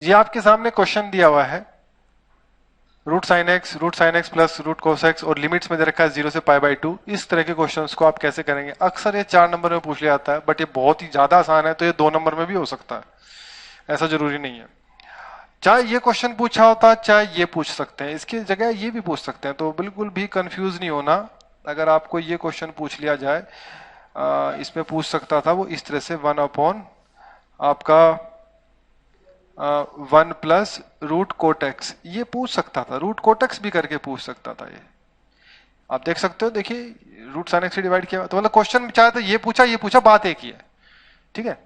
ये आपके सामने क्वेश्चन दिया हुआ है, root sine x plus root cos x और लिमिट्स में दे रखा है 0 से π/2। इस तरह के क्वेश्चंस को आप कैसे करेंगे? अक्सर ये 4 नंबर में पूछ लिया जाता है, बट ये बहुत ही ज्यादा आसान है, तो ये 2 नंबर में भी हो सकता है, ऐसा जरूरी नहीं है। चाहे ये क्वेश्चन पूछा होता, चाहे ये पूछ सकते हैं, इसकी जगह ये भी पूछ सकते हैं, तो बिल्कुल भी कंफ्यूज नहीं होना। अगर आपको ये क्वेश्चन पूछ लिया जाए, इसमें पूछ सकता था वो इस तरह से 1 आपका 1 प्लस रूट कोटेक्स, ये पूछ सकता था, रूट कोटेक्स भी करके पूछ सकता था। ये आप देख सकते हो, देखिए रूट साइन एक्स से डिवाइड किया, तो मतलब क्वेश्चन चाहे तो ये पूछा, बात एक ही है, ठीक है,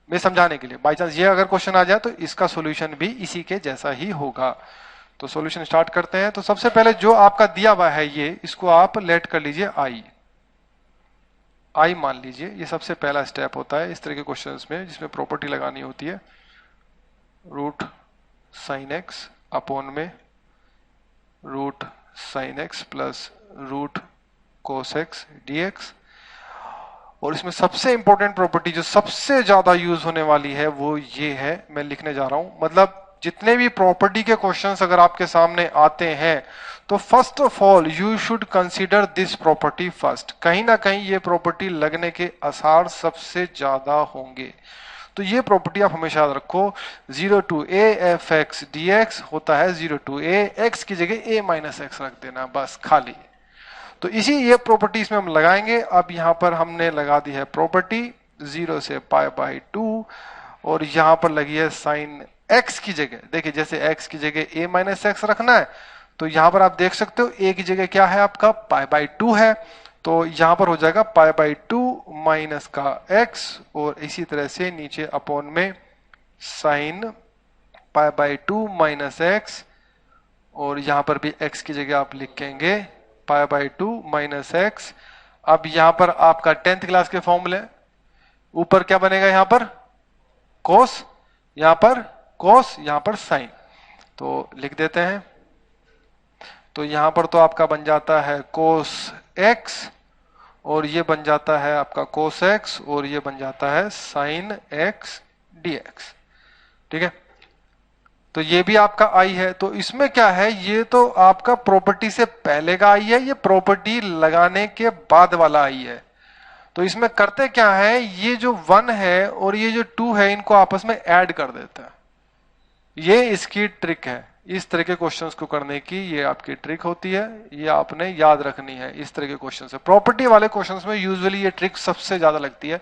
मैं समझाने के लिए। बाई चांस ये अगर क्वेश्चन आ जाए तो इसका सॉल्यूशन भी इसी के जैसा ही होगा। तो सॉल्यूशन स्टार्ट करते हैं। तो सबसे पहले जो आपका दिया हुआ है ये, इसको आप लेट कर लीजिए आई मान लीजिए। ये सबसे पहला स्टेप होता है इस तरह के क्वेश्चंस में जिसमें प्रॉपर्टी लगानी होती है, रूट साइन एक्स अपॉन में root sine x plus root cos x dx. और इसमें सबसे इंपॉर्टेंट प्रॉपर्टी जो सबसे ज्यादा यूज होने वाली है वो ये है, मैं लिखने जा रहा हूं। मतलब जितने भी प्रॉपर्टी के क्वेश्चंस अगर आपके सामने आते हैं तो first of all you should consider this property first. कहीं ना कहीं ये प्रॉपर्टी लगने के आसार सबसे ज्यादा होंगे, तो ये प्रॉपर्टी आप हमेशा याद रखो। 0 to a f x dx होता है 0 to a, x की जगह a माइनस एक्स रख देना बस खाली। तो इसी ये प्रॉपर्टी इसमें हम लगाएंगे। अब यहां पर हमने लगा दी है प्रॉपर्टी 0 से π/2 और यहां पर लगी है साइन x की जगह। देखिए जैसे x की जगह a माइनस एक्स रखना है, तो यहां पर आप देख सकते हो a की जगह क्या है आपका π/2 है, तो यहां पर हो जाएगा π/2 माइनस का x और इसी तरह से नीचे अपॉन में साइन π/2 माइनस एक्स और यहां पर भी x की जगह आप लिखेंगे π/2 माइनस एक्स। अब यहां पर आपका 10th क्लास के फॉर्मूले, ऊपर क्या बनेगा यहां पर कोस, यहां पर कोस, यहां पर साइन, तो लिख देते हैं। तो यहां पर तो आपका बन जाता है कोस एक्स और ये बन जाता है आपका कोस एक्स और ये बन जाता है साइन एक्स डीएक्स, ठीक है। तो ये भी आपका आई है। तो इसमें क्या है, ये तो आपका प्रॉपर्टी से पहले का आई है, ये प्रॉपर्टी लगाने के बाद वाला आई है। तो इसमें करते क्या है, ये जो 1 है और ये जो 2 है इनको आपस में ऐड कर देता है। ये इसकी ट्रिक है, इस तरह के क्वेश्चंस को करने की ये आपकी ट्रिक होती है, ये आपने याद रखनी है। इस तरह के क्वेश्चन से, प्रॉपर्टी वाले क्वेश्चंस में यूजुअली ये ट्रिक सबसे ज्यादा लगती है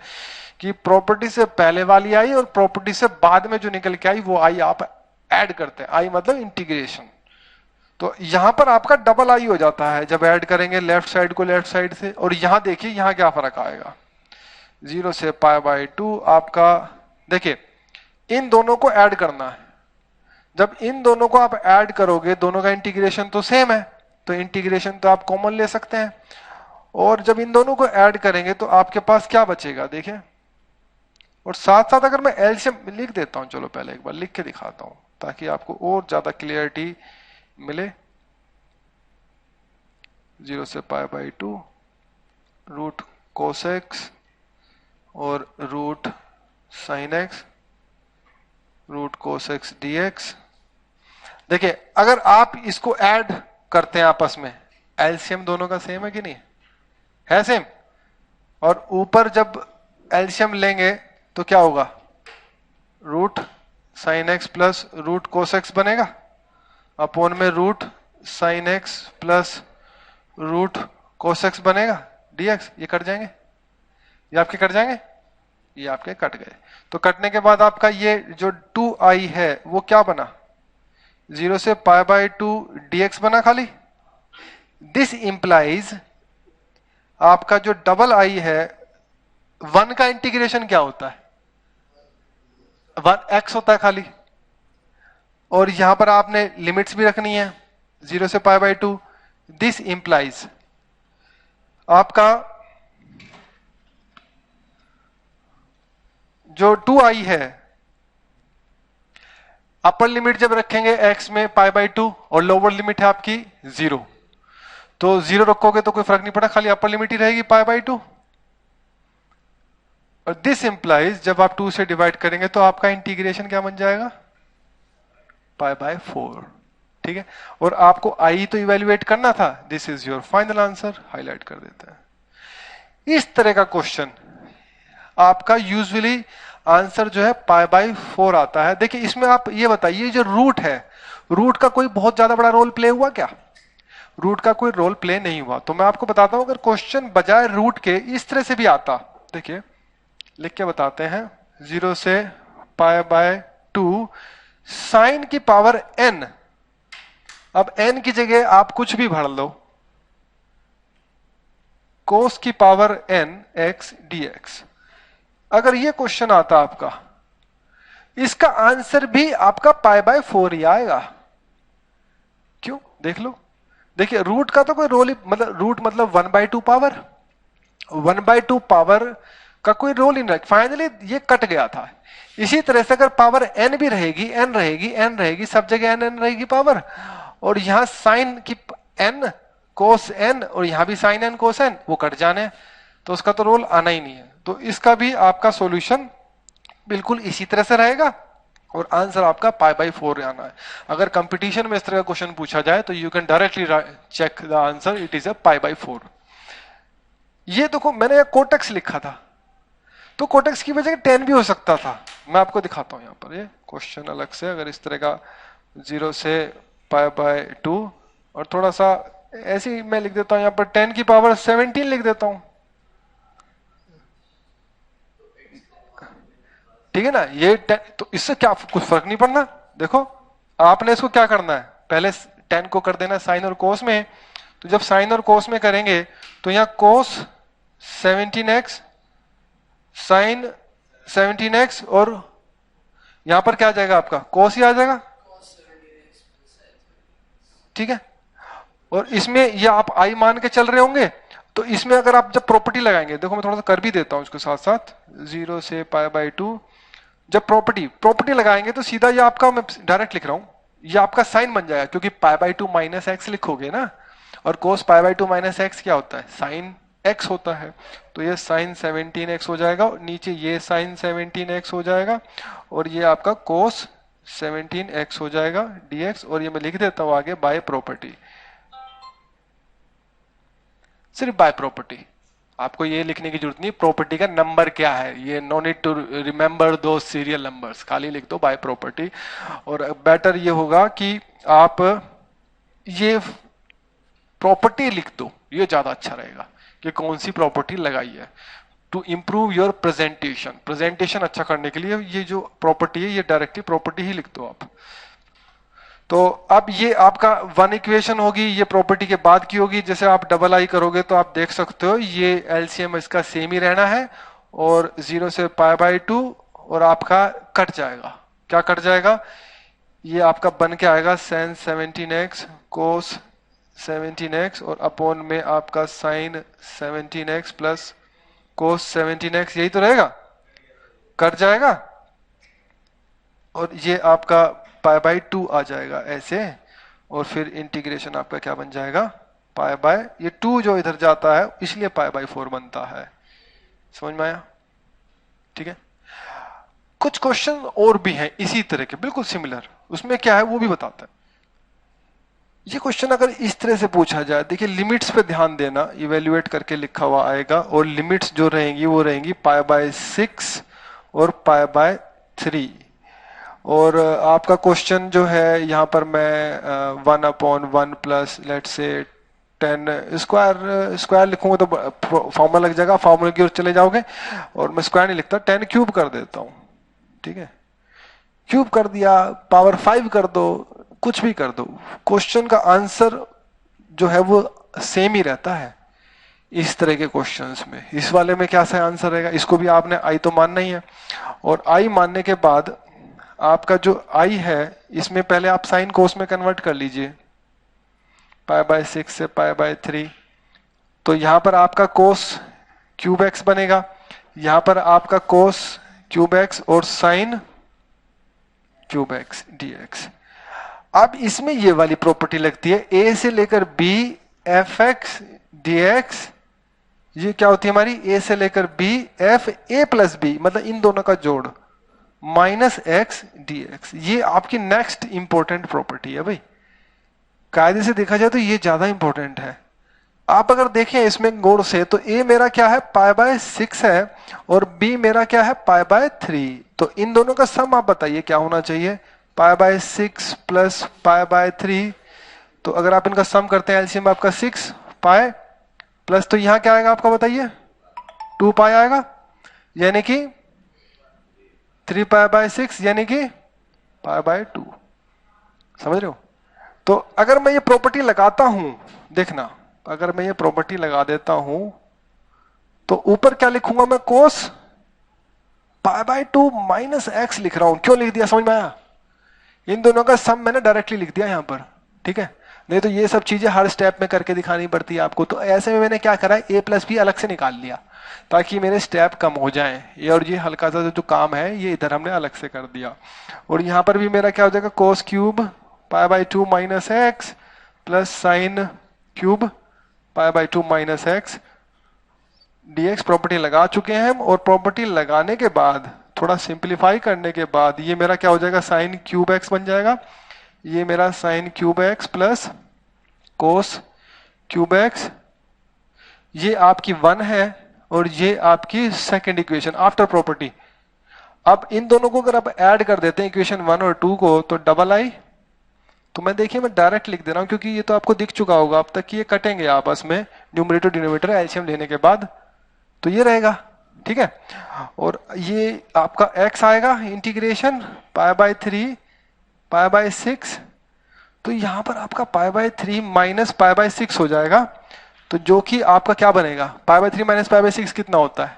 कि प्रॉपर्टी से पहले वाली आई और प्रॉपर्टी से बाद में जो निकल के आई वो आई आप ऐड करते हैं। आई मतलब इंटीग्रेशन। तो यहां पर आपका डबल आई हो जाता है जब ऐड करेंगे लेफ्ट साइड को लेफ्ट साइड से। और यहां देखिए यहां क्या फर्क आएगा, 0 से π/2 आपका, देखिए इन दोनों को ऐड करना है। जब इन दोनों को आप ऐड करोगे, दोनों का इंटीग्रेशन तो सेम है, तो इंटीग्रेशन तो आप कॉमन ले सकते हैं। और जब इन दोनों को ऐड करेंगे तो आपके पास क्या बचेगा, देखिए। और साथ साथ अगर मैं एलसीएम लिख देता हूं, चलो पहले एक बार लिख के दिखाता हूं ताकि आपको और ज्यादा क्लियरिटी मिले। 0 से π/2 रूट कोस एक्स और root sine x root cos x dx. देखिए अगर आप इसको ऐड करते हैं आपस में, एलसीएम दोनों का सेम है कि नहीं है, सेम। और ऊपर जब एलसीएम लेंगे तो क्या होगा, root sine x plus root cos x बनेगा अपॉन में root sine x plus root cos x बनेगा डीएक्स। ये कट जाएंगे, ये आपके कट जाएंगे, ये आपके कट गए। तो कटने के बाद आपका ये जो 2i है वो क्या बना, 0 से π/2 dx बना खाली। दिस इंप्लाइज आपका जो डबल आई है, 1 का इंटीग्रेशन क्या होता है, 1x होता है खाली। और यहां पर आपने लिमिट्स भी रखनी है 0 से π/2। दिस इंप्लाइज आपका जो 2i है, अपर लिमिट जब रखेंगे x में π/2 और लोअर लिमिट है आपकी 0, तो 0 रखोगे तो कोई फर्क नहीं पड़ा, खाली अपर लिमिट ही रहेगी π/2। और दिस इंप्लाइज जब आप 2 से डिवाइड करेंगे तो आपका इंटीग्रेशन क्या बन जाएगा, पाई बाय 4। ठीक है, और आपको आई तो इवेल्युएट करना था। This is your final answer, highlight कर देते हैं। इस तरह का क्वेश्चन आपका यूजुअली आंसर जो है पाई बाय 4 आता है। देखिए इसमें आप ये बताइए, जो रूट है, रूट का कोई बहुत ज्यादा बड़ा रोल प्ले हुआ क्या? रूट का कोई रोल प्ले नहीं हुआ। तो मैं आपको बताता हूं, अगर क्वेश्चन बजाय रूट के इस तरह से भी आता, देखिए लिख के बताते हैं, 0 से पाई बाय 2 साइन की पावर n। अब n की जगह आप कुछ भी भर लो, कोस की पावर n x dx। अगर ये क्वेश्चन आता आपका, इसका आंसर भी आपका पाई बाय 4 ही आएगा। क्यों? देख लो, देखिए रूट का तो कोई रोल ही, मतलब रूट मतलब 1/2 पावर, 1/2 पावर का कोई रोल ही नहीं। फाइनली ये कट गया था। इसी तरह से अगर पावर n भी रहेगी, n रहेगी, n रहेगी, सब जगह n रहेगी पावर, और यहां साइन की n कोस n, और यहां भी साइन n कोस n, वो कट जाने, तो उसका तो रोल आना ही नहीं है। तो इसका भी आपका सॉल्यूशन बिल्कुल इसी तरह से रहेगा, और आंसर आपका पाई बाय 4 आना है। अगर कंपटीशन में इस तरह का क्वेश्चन पूछा जाए तो you can directly check the answer, it is a pi by 4। ये देखो मैंने कोटेक्स लिखा था, तो कोटेक्स की वजह 10 भी हो सकता था। मैं आपको दिखाता हूं यहां पर, ये क्वेश्चन अलग से, अगर इस तरह का 0 से पाई बाय 2, और थोड़ा सा ऐसे ही मैं लिख देता हूं यहां पर 10 की पावर 17 लिख देता हूं। ठीक है ना, ये 10, तो इससे क्या कुछ फर्क नहीं पड़ना। देखो आपने इसको क्या करना है, पहले 10 को कर देना साइन और कोस में। तो जब साइन और कोस में करेंगे तो यहां कोस 17x साइन 17x, और यहां पर क्या आ जाएगा आपका, कोस ही आ जाएगा। ठीक है, और इसमें ये आप आई मान के चल रहे होंगे, तो इसमें अगर आप जब प्रॉपर्टी लगाएंगे, देखो मैं थोड़ा सा कर भी देता हूं इसके साथ साथ, 0 से पाई बाय 2, जब प्रॉपर्टी लगाएंगे तो सीधा ये आपका, मैं डायरेक्ट लिख रहा हूं, ये आपका साइन बन जाएगा, क्योंकि पाई बाय 2 माइनस एक्स लिखोगे ना, और कोस पाई बाय 2 माइनस एक्स क्या होता है, साइन एक्स होता है। तो ये साइन 17x हो जाएगा, और नीचे ये साइन 17x हो जाएगा, और ये आपका कोस 17x हो जाएगा dx, और ये मैं लिख देता हूं आगे बाय प्रॉपर्टी, सिर्फ बाय प्रॉपर्टी। आपको ये लिखने की जरूरत नहीं प्रॉपर्टी का नंबर क्या है, ये नो नीड टू रिमेंबर दो सीरियल नंबर्स, खाली लिख दो बाय प्रॉपर्टी। और बेटर ये होगा कि आप ये प्रॉपर्टी लिख दो, ये ज्यादा अच्छा रहेगा कि कौन सी प्रॉपर्टी लगाई है, to improve your presentation. Presentation अच्छा करने के लिए ये जो प्रॉपर्टी है, ये डायरेक्टली प्रॉपर्टी ही लिख दो आप। तो अब ये आपका वन इक्वेशन होगी, ये प्रॉपर्टी के बाद की होगी। जैसे आप डबल आई करोगे तो आप देख सकते हो ये एलसीएम इसका सेम ही रहना है, और 0 से पाई बाय 2, और आपका कट जाएगा, क्या कट जाएगा, ये आपका बन के आएगा साइन 17x कोस 17x, और अपॉन में आपका sign 17x plus cos 17x, यही तो रहेगा, कट जाएगा, और ये आपका पाई बाय 2 आ जाएगा ऐसे, और फिर इंटीग्रेशन आपका क्या बन जाएगा, पाई बाय, ये 2 जो इधर जाता है इसलिए पाई बाय 4 बनता है। समझ में आया? ठीक है, कुछ क्वेश्चन और भी हैं इसी तरह के बिल्कुल सिमिलर, उसमें क्या है वो भी बताता है। ये क्वेश्चन अगर इस तरह से पूछा जाए, देखिए लिमिट्स पे ध्यान देना, इवेल्युएट करके लिखा हुआ आएगा, और लिमिट्स जो रहेंगी वो रहेंगी पाई बाय 6 और पाई बाय 3। और आपका क्वेश्चन जो है यहाँ पर मैं 1/1 प्लस लेट से 10 स्क्वायर लिखूंगा तो फॉर्मूला लग जाएगा, फॉर्मूला की ओर चले जाओगे, और मैं स्क्वायर नहीं लिखता, 10 क्यूब कर देता हूँ। ठीक है, क्यूब कर दिया, पावर 5 कर दो, कुछ भी कर दो, क्वेश्चन का आंसर जो है वो सेम ही रहता है। इस तरह के क्वेश्चंस में, इस वाले में क्या सही आंसर रहेगा, इसको भी आपने आई तो मानना ही है, और आई मानने के बाद आपका जो आई है इसमें पहले आप साइन कोस में कन्वर्ट कर लीजिए, पाई बाय 6 से पाई बाय 3, तो यहां पर आपका कोस क्यूब एक्स बनेगा, यहां पर आपका कोस क्यूब एक्स और साइन क्यूब एक्स dx। अब इसमें ये वाली प्रॉपर्टी लगती है, a से लेकर b fx dx, ये क्या होती है हमारी, a से लेकर b f a plus b, मतलब इन दोनों का जोड़ माइनस एक्स डी एक्स। ये आपकी नेक्स्ट इंपॉर्टेंट प्रॉपर्टी है भाई, कायदे से देखा जाए तो ये ज्यादा इंपॉर्टेंट है। आप अगर देखें इसमें गौर से तो ए मेरा क्या है पाई बाय 6 है और बी मेरा क्या है पाई बाय 3। तो इन दोनों का सम आप बताइए क्या होना चाहिए, pi by 6 plus pi by 3। तो अगर आप इनका सम करते हैं एलसीएम आपका 6 पाई प्लस, तो यहां क्या आएगा आपका बताइए 2 पाई आएगा, यानी कि 3 पाई बाय 6 यानी कि पाई बाय 2। समझ रहे हो? तो अगर मैं ये प्रॉपर्टी लगाता हूं, देखना अगर मैं ये प्रॉपर्टी लगा देता हूं तो ऊपर क्या लिखूंगा मैं, कोस पाई बाय 2 माइनस एक्स लिख रहा हूं। क्यों लिख दिया समझ में आया? इन दोनों का सम मैंने डायरेक्टली लिख दिया यहां पर, ठीक है। नहीं तो ये सब चीजें हर स्टेप में करके दिखानी पड़ती है आपको। तो ऐसे में मैंने क्या करा, ए प्लस बी अलग से निकाल लिया ताकि मेरे स्टेप कम हो जाएं। ये और ये हल्का सा जो काम है ये इधर हमने अलग से कर दिया। और यहां पर भी मेरा क्या हो जाएगा, cos cube pi by 2 minus x plus sine cube pi by 2 minus x dx. Property लगा चुके हैं हम, और प्रॉपर्टी लगाने के बाद थोड़ा सिंप्लीफाई करने के बाद ये मेरा क्या हो जाएगा, साइन क्यूब एक्स बन जाएगा। ये मेरा sine cube x plus cos cube x, ये आपकी 1 है और ये आपकी सेकंड इक्वेशन आफ्टर प्रॉपर्टी। अब इन दोनों को अगर आप ऐड कर देते हैं इक्वेशन 1 और 2 को, तो डबल आई। तो मैं देखिए मैं डायरेक्ट लिख दे रहा हूं क्योंकि ये तो आपको दिख चुका होगा अब तक कि ये कटेंगे आपस में, न्यूमरेटर डिनोमिनेटर एलसीएम लेने के बाद, तो ये रहेगा, ठीक है। और ये आपका x आएगा integration pi by 3 pi by 6। तो यहां पर आपका pi by 3 minus pi by 6 हो जाएगा, तो जो कि आपका क्या बनेगा, pi by 3 minus pi by 6 कितना होता है,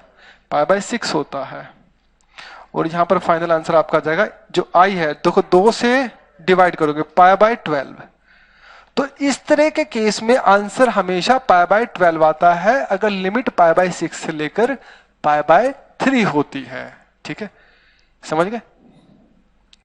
पाई बाय 6 होता है। और यहां पर फाइनल आंसर आपका आ जाएगा, जो आई है देखो 2 से डिवाइड करोगे पाई बाय 12। तो इस तरह के केस में आंसर हमेशा पाई बाय 12 आता है अगर लिमिट पाई बाय 6 से लेकर पाई बाय 3 होती है, ठीक है। समझ गए?